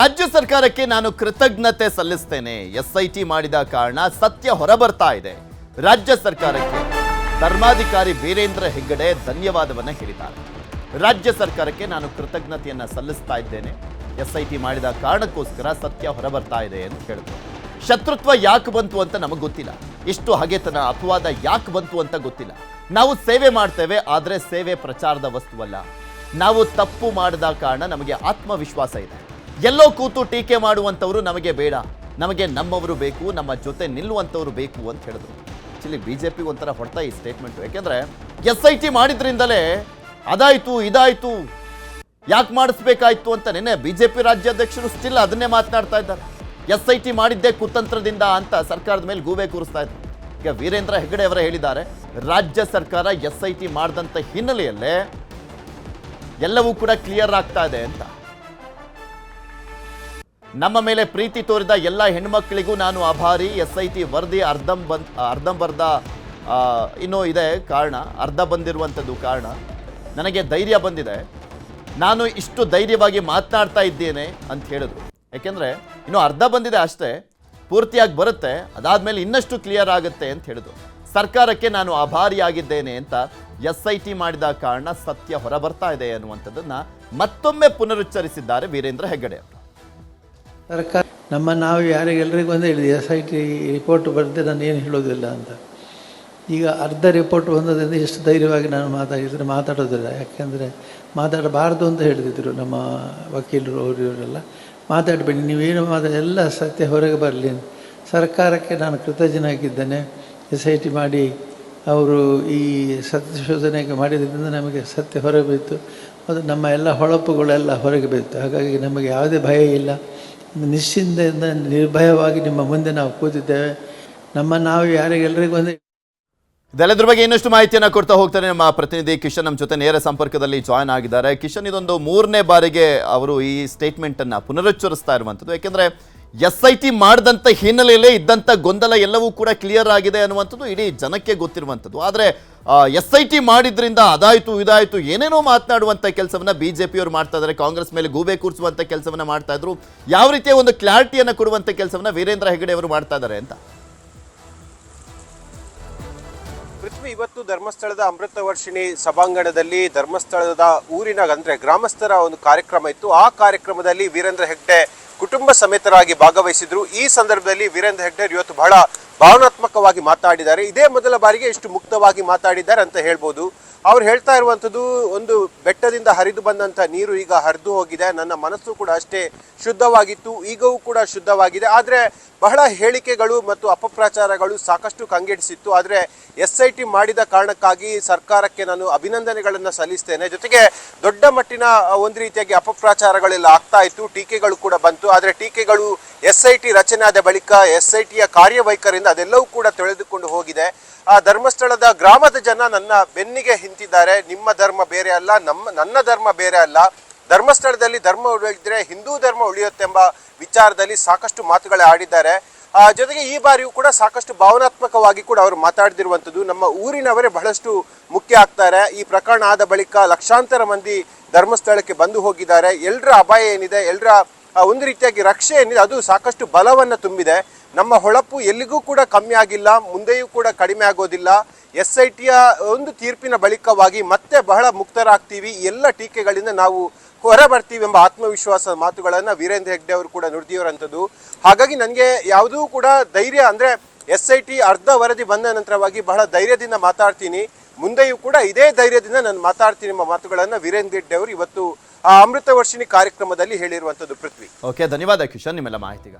ರಾಜ್ಯ ಸರ್ಕಾರಕ್ಕೆ ನಾನು ಕೃತಜ್ಞತೆ ಸಲ್ಲಿಸ್ತೇನೆ. ಎಸ್ಐಟಿ ಮಾಡಿದ ಕಾರಣ ಸತ್ಯ ಹೊರಬರ್ತಾ ಇದೆ. ರಾಜ್ಯ ಸರ್ಕಾರಕ್ಕೆ ಧರ್ಮಾಧಿಕಾರಿ ವೀರೇಂದ್ರ ಹೆಗ್ಗಡೆ ಧನ್ಯವಾದವನ್ನ ಹೇಳಿದ್ದಾರೆ. ರಾಜ್ಯ ಸರ್ಕಾರಕ್ಕೆ ನಾನು ಕೃತಜ್ಞತೆಯನ್ನ ಸಲ್ಲಿಸ್ತಾ ಇದ್ದೇನೆ. ಎಸ್ಐಟಿ ಮಾಡಿದ ಕಾರಣಕ್ಕೋಸ್ಕರ ಸತ್ಯ ಹೊರಬರ್ತಾ ಇದೆ ಅಂತ ಹೇಳಿದ್ರು. ಶತ್ರುತ್ವ ಯಾಕೆ ಬಂತು ಅಂತ ನಮಗೆ ಗೊತ್ತಿಲ್ಲ. ಇಷ್ಟು ಹಗೆತನ ಅಪವಾದ ಯಾಕೆ ಬಂತು ಅಂತ ಗೊತ್ತಿಲ್ಲ. ನಾವು ಸೇವೆ ಮಾಡ್ತೇವೆ, ಆದರೆ ಸೇವೆ ಪ್ರಚಾರದ ವಸ್ತುವಲ್ಲ. ನಾವು ತಪ್ಪು ಮಾಡಿದ ಕಾರಣ ನಮಗೆ ಆತ್ಮವಿಶ್ವಾಸ ಇದೆ. ಎಲ್ಲೋ ಕೂತು ಟೀಕೆ ಮಾಡುವಂಥವ್ರು ನಮಗೆ ಬೇಡ. ನಮಗೆ ನಮ್ಮವರು ಬೇಕು, ನಮ್ಮ ಜೊತೆ ನಿಲ್ಲುವಂಥವ್ರು ಬೇಕು ಅಂತ ಹೇಳಿದ್ರು. ಆಕ್ಚುಲಿ ಬಿಜೆಪಿ ಒಂಥರ ಹೊಡ್ತಾ ಈ ಸ್ಟೇಟ್ಮೆಂಟು. ಯಾಕೆಂದ್ರೆ ಎಸ್ಐಟಿ ಮಾಡಿದ್ರಿಂದಲೇ ಅದಾಯ್ತು ಇದಾಯ್ತು, ಯಾಕೆ ಮಾಡಿಸ್ಬೇಕಾಯ್ತು ಅಂತ ನಿನ್ನೆ ಬಿಜೆಪಿ ರಾಜ್ಯಾಧ್ಯಕ್ಷರು ಸ್ಟಿಲ್ ಅದನ್ನೇ ಮಾತನಾಡ್ತಾ ಇದ್ದಾರೆ. ಎಸ್ಐಟಿ ಮಾಡಿದ್ದೇ ಕುತಂತ್ರದಿಂದ ಅಂತ ಸರ್ಕಾರದ ಮೇಲೆ ಗೂಬೆ ಕೂರಿಸ್ತಾ ಇದ್ದಾರೆ. ಈಗ ವೀರೇಂದ್ರ ಹೆಗ್ಗಡೆ ಅವರೇ ಹೇಳಿದ್ದಾರೆ, ರಾಜ್ಯ ಸರ್ಕಾರ ಎಸ್ಐಟಿ ಮಾಡಿದಂಥ ಹಿನ್ನೆಲೆಯಲ್ಲೇ ಎಲ್ಲವೂ ಕೂಡ ಕ್ಲಿಯರ್ ಆಗ್ತಾ ಇದೆ ಅಂತ. ನಮ್ಮ ಮೇಲೆ ಪ್ರೀತಿ ತೋರಿದ ಎಲ್ಲ ಹೆಣ್ಮಕ್ಳಿಗೂ ನಾನು ಆಭಾರಿ. ಎಸ್ಐಟಿ ವರದಿ ಅರ್ಧಂಬರ್ಧ ಇನ್ನೂ ಇದೆ ಕಾರಣ, ಅರ್ಧ ಬಂದಿರುವಂಥದ್ದು ಕಾರಣ. ನನಗೆ ಧೈರ್ಯ ಬಂದಿದೆ, ನಾನು ಇಷ್ಟು ಧೈರ್ಯವಾಗಿ ಮಾತನಾಡ್ತಾ ಇದ್ದೇನೆ ಅಂತ ಹೇಳಿದ್ರು. ಯಾಕೆಂದರೆ ಇನ್ನು ಅರ್ಧ ಬಂದಿದೆ ಅಷ್ಟೇ, ಪೂರ್ತಿಯಾಗಿ ಬರುತ್ತೆ, ಅದಾದಮೇಲೆ ಇನ್ನಷ್ಟು ಕ್ಲಿಯರ್ ಆಗುತ್ತೆ ಅಂತ ಹೇಳಿದ್ರು. ಸರ್ಕಾರಕ್ಕೆ ನಾನು ಆಭಾರಿಯಾಗಿದ್ದೇನೆ ಅಂತ ಎಸ್ಐಟಿ ಮಾಡಿದ ಕಾರಣ ಸತ್ಯ ಹೊರಬರ್ತಾ ಇದೆ ಅನ್ನುವಂಥದ್ದನ್ನು ಮತ್ತೊಮ್ಮೆ ಪುನರುಚ್ಚರಿಸಿದ್ದಾರೆ ವೀರೇಂದ್ರ ಹೆಗ್ಗಡೆ ಅವರು. ಸರ್ಕಾರ ನಾವು ಯಾರಿಗೆಲ್ಲರಿಗೂ ಒಂದು ಹೇಳಿದೆ, SIT ರಿಪೋರ್ಟ್ ಬರೆದೇ ನಾನು ಏನು ಹೇಳೋದಿಲ್ಲ ಅಂತ. ಈಗ ಅರ್ಧ ರಿಪೋರ್ಟ್ ಬಂದದ್ರಿಂದ ಎಷ್ಟು ಧೈರ್ಯವಾಗಿ ನಾನು ಮಾತಾಡೋದಿಲ್ಲ. ಯಾಕೆಂದರೆ ಮಾತಾಡಬಾರ್ದು ಅಂತ ಹೇಳಿದ್ರು ನಮ್ಮ ವಕೀಲರು, ಇವರೆಲ್ಲ ಮಾತಾಡಬೇಡಿ, ನೀವೇನು ಎಲ್ಲ ಸತ್ಯ ಹೊರಗೆ ಬರಲಿ. ಸರ್ಕಾರಕ್ಕೆ ನಾನು ಕೃತಜ್ಞನಾಗಿದ್ದೇನೆ. SIT ಮಾಡಿ ಅವರು ಈ ಸತ್ಯಶೋಧನೆಗೆ ಮಾಡಿದ್ರಿಂದ ನಮಗೆ ಸತ್ಯ ಹೊರಗೆ ಬಿತ್ತು. ಮತ್ತು ನಮ್ಮ ಎಲ್ಲ ಹೊಳಪುಗಳೆಲ್ಲ ಹೊರಗೆ ಬಿತ್ತು. ಹಾಗಾಗಿ ನಮಗೆ ಯಾವುದೇ ಭಯ ಇಲ್ಲ. ನಿಶ್ಚಿಂತೆಯಿಂದ ನಿರ್ಭಯವಾಗಿ ನಿಮ್ಮ ಮುಂದೆ ನಾವು ಕೂತಿದ್ದೇವೆ. ನಾವು ಯಾರಿಗೆಲ್ಲರಿಗೂ ಒಂದು ಇದೆಲ್ಲದ್ರ ಬಗ್ಗೆ ಇನ್ನಷ್ಟು ಮಾಹಿತಿಯನ್ನು ಕೊಡ್ತಾ ಹೋಗ್ತಾರೆ ನಮ್ಮ ಪ್ರತಿನಿಧಿ ಕಿಶನ್ ನಮ್ಮ ಜೊತೆ ನೇರ ಸಂಪರ್ಕದಲ್ಲಿ ಜಾಯ್ನ್ ಆಗಿದ್ದಾರೆ. ಕಿಶನ್, ಇದೊಂದು 3ನೇ ಬಾರಿಗೆ ಅವರು ಈ ಸ್ಟೇಟ್ಮೆಂಟನ್ನು ಪುನರುಚ್ಚರಿಸ್ತಾ ಇರುವಂಥದ್ದು. ಯಾಕೆಂದರೆ SIT ಮಾಡಿದಂಥ ಹಿನ್ನೆಲೆಯಲ್ಲೇ ಇದ್ದಂಥ ಗೊಂದಲ ಎಲ್ಲವೂ ಕೂಡ ಕ್ಲಿಯರ್ ಆಗಿದೆ ಅನ್ನುವಂಥದ್ದು ಇಡೀ ಜನಕ್ಕೆ ಗೊತ್ತಿರುವಂಥದ್ದು. ಆದರೆ SIT ಮಾಡಿದ್ರಿಂದ ಅದಾಯಿತು ಇದಾಯಿತು ಏನೇನೋ ಮಾತನಾಡುವಂಥ ಕೆಲಸವನ್ನು BJPಯವರು ಮಾಡ್ತಾ ಇದ್ದಾರೆ. ಕಾಂಗ್ರೆಸ್ ಮೇಲೆ ಗೂಬೆ ಕೂರಿಸುವಂಥ ಕೆಲಸವನ್ನು ಮಾಡ್ತಾ ಇದ್ರು. ಯಾವ ರೀತಿಯ ಒಂದು ಕ್ಲಾರಿಟಿಯನ್ನು ಕೊಡುವಂಥ ಕೆಲಸವನ್ನು ವೀರೇಂದ್ರ ಹೆಗ್ಗಡೆ ಅವರು ಮಾಡ್ತಾ ಇದ್ದಾರೆ ಅಂತ. ಪೃಥ್ವಿ, ಇವತ್ತು ಧರ್ಮಸ್ಥಳದ ಅಮೃತ ವರ್ಷಿಣಿ ಸಭಾಂಗಣದಲ್ಲಿ ಧರ್ಮಸ್ಥಳದ ಊರಿನ ಅಂದರೆ ಗ್ರಾಮಸ್ಥರ ಒಂದು ಕಾರ್ಯಕ್ರಮ ಇತ್ತು. ಆ ಕಾರ್ಯಕ್ರಮದಲ್ಲಿ ವೀರೇಂದ್ರ ಹೆಗ್ಗಡೆ ಕುಟುಂಬ ಸಮೇತರಾಗಿ ಭಾಗವಹಿಸಿದ್ರು. ಈ ಸಂದರ್ಭದಲ್ಲಿ ವೀರೇಂದ್ರ ಹೆಗ್ಗಡೆ ಇವತ್ತು ಬಹಳ ಭಾವನಾತ್ಮಕವಾಗಿ ಮಾತಾಡಿದ್ದಾರೆ. ಇದೇ ಮೊದಲ ಬಾರಿಗೆ ಇಷ್ಟು ಮುಕ್ತವಾಗಿ ಮಾತಾಡಿದ್ದಾರೆ ಅಂತ ಹೇಳ್ಬೋದು. ಅವ್ರು ಹೇಳ್ತಾ ಇರುವಂಥದ್ದು, ಒಂದು ಬೆಟ್ಟದಿಂದ ಹರಿದು ಬಂದಂಥ ನೀರು ಈಗ ಹರಿದು ಹೋಗಿದೆ. ನನ್ನ ಮನಸ್ಸು ಕೂಡ ಅಷ್ಟೇ ಶುದ್ಧವಾಗಿತ್ತು, ಈಗವೂ ಕೂಡ ಶುದ್ಧವಾಗಿದೆ. ಆದರೆ ಬಹಳ ಹೇಳಿಕೆಗಳು ಮತ್ತು ಅಪಪ್ರಚಾರಗಳು ಸಾಕಷ್ಟು ಕಂಗೆಡಿಸಿತ್ತು. ಆದರೆ SIT ಮಾಡಿದ ಕಾರಣಕ್ಕಾಗಿ ಸರ್ಕಾರಕ್ಕೆ ನಾನು ಅಭಿನಂದನೆಗಳನ್ನು ಸಲ್ಲಿಸ್ತೇನೆ. ಜೊತೆಗೆ ದೊಡ್ಡ ಮಟ್ಟಿನ ಒಂದು ರೀತಿಯಾಗಿ ಅಪಪ್ರಚಾರಗಳೆಲ್ಲ ಆಗ್ತಾ ಇತ್ತು, ಟೀಕೆಗಳು ಕೂಡ ಬಂತು. ಆದರೆ ಟೀಕೆಗಳು SIT ರಚನೆ ಆದ ಬಳಿಕ SITಯ ಕಾರ್ಯವೈಖರಿಯಿಂದ ಅದೆಲ್ಲವೂ ಕೂಡ ತೊಳೆದುಕೊಂಡು ಹೋಗಿದೆ. ಆ ಧರ್ಮಸ್ಥಳದ ಗ್ರಾಮದ ಜನ ನನ್ನ ಬೆನ್ನಿಗೆ ಹಿಂತಿದ್ದಾರೆ. ನಿಮ್ಮ ಧರ್ಮ ಬೇರೆ ಅಲ್ಲ, ನನ್ನ ಧರ್ಮ ಬೇರೆ ಅಲ್ಲ, ಧರ್ಮಸ್ಥಳದಲ್ಲಿ ಧರ್ಮ ಉಳಿದ್ರೆ ಹಿಂದೂ ಧರ್ಮ ಉಳಿಯುತ್ತೆಂಬ ವಿಚಾರದಲ್ಲಿ ಸಾಕಷ್ಟು ಮಾತುಗಳೇ ಆಡಿದ್ದಾರೆ. ಜೊತೆಗೆ ಈ ಬಾರಿಯೂ ಕೂಡ ಸಾಕಷ್ಟು ಭಾವನಾತ್ಮಕವಾಗಿ ಕೂಡ ಅವರು ಮಾತಾಡ್ತಿರುವಂಥದ್ದು. ನಮ್ಮ ಊರಿನವರೇ ಬಹಳಷ್ಟು ಮುಖ್ಯ ಆಗ್ತಾರೆ. ಈ ಪ್ರಕರಣ ಆದ ಬಳಿಕ ಲಕ್ಷಾಂತರ ಮಂದಿ ಧರ್ಮಸ್ಥಳಕ್ಕೆ ಬಂದು ಹೋಗಿದ್ದಾರೆ. ಎಲ್ಲರ ಅಭಯ ಏನಿದೆ, ಎಲ್ಲರ ಒಂದು ರೀತಿಯಾಗಿ ರಕ್ಷೆ ಏನಿದೆ, ಅದು ಸಾಕಷ್ಟು ಬಲವನ್ನು ತುಂಬಿದೆ. ನಮ್ಮ ಹೊಳಪು ಎಲ್ಲಿಗೂ ಕೂಡ ಕಮ್ಮಿ ಆಗಿಲ್ಲ, ಮುಂದೆಯೂ ಕೂಡ ಕಡಿಮೆ ಆಗೋದಿಲ್ಲ. SITಯ ಒಂದು ತೀರ್ಪಿನ ಬಳಿಕವಾಗಿ ಮತ್ತೆ ಬಹಳ ಮುಕ್ತರಾಗ್ತೀವಿ, ಎಲ್ಲ ಟೀಕೆಗಳಿಂದ ನಾವು ಹೊರ ಬರ್ತೀವಿ ಎಂಬ ಆತ್ಮವಿಶ್ವಾಸದ ಮಾತುಗಳನ್ನು ವೀರೇಂದ್ರ ಹೆಗ್ಗಡೆ ಅವರು ಕೂಡ ನುಡಿದಿರುವಂಥದ್ದು. ಹಾಗಾಗಿ ನನಗೆ ಯಾವುದೂ ಕೂಡ ಧೈರ್ಯ ಅಂದರೆ SIT ಅರ್ಧ ವರದಿ ಬಂದ ನಂತರವಾಗಿ ಬಹಳ ಧೈರ್ಯದಿಂದ ಮಾತಾಡ್ತೀನಿ, ಮುಂದೆಯೂ ಕೂಡ ಇದೇ ಧೈರ್ಯದಿಂದ ನಾನು ಮಾತಾಡ್ತೀನಿ ಎಂಬ ಮಾತುಗಳನ್ನು ವೀರೇಂದ್ರ ಹೆಗ್ಗಡೆ ಅವರು ಇವತ್ತು ಆ ಅಮೃತ ವರ್ಷಿಣಿ ಕಾರ್ಯಕ್ರಮದಲ್ಲಿ ಹೇಳಿರುವಂಥದ್ದು. ಪೃಥ್ವಿ, ಓಕೆ, ಧನ್ಯವಾದ ಕಿಶನ್ ನಿಮ್ಮೆಲ್ಲ ಮಾಹಿತಿಗಾಗಿ.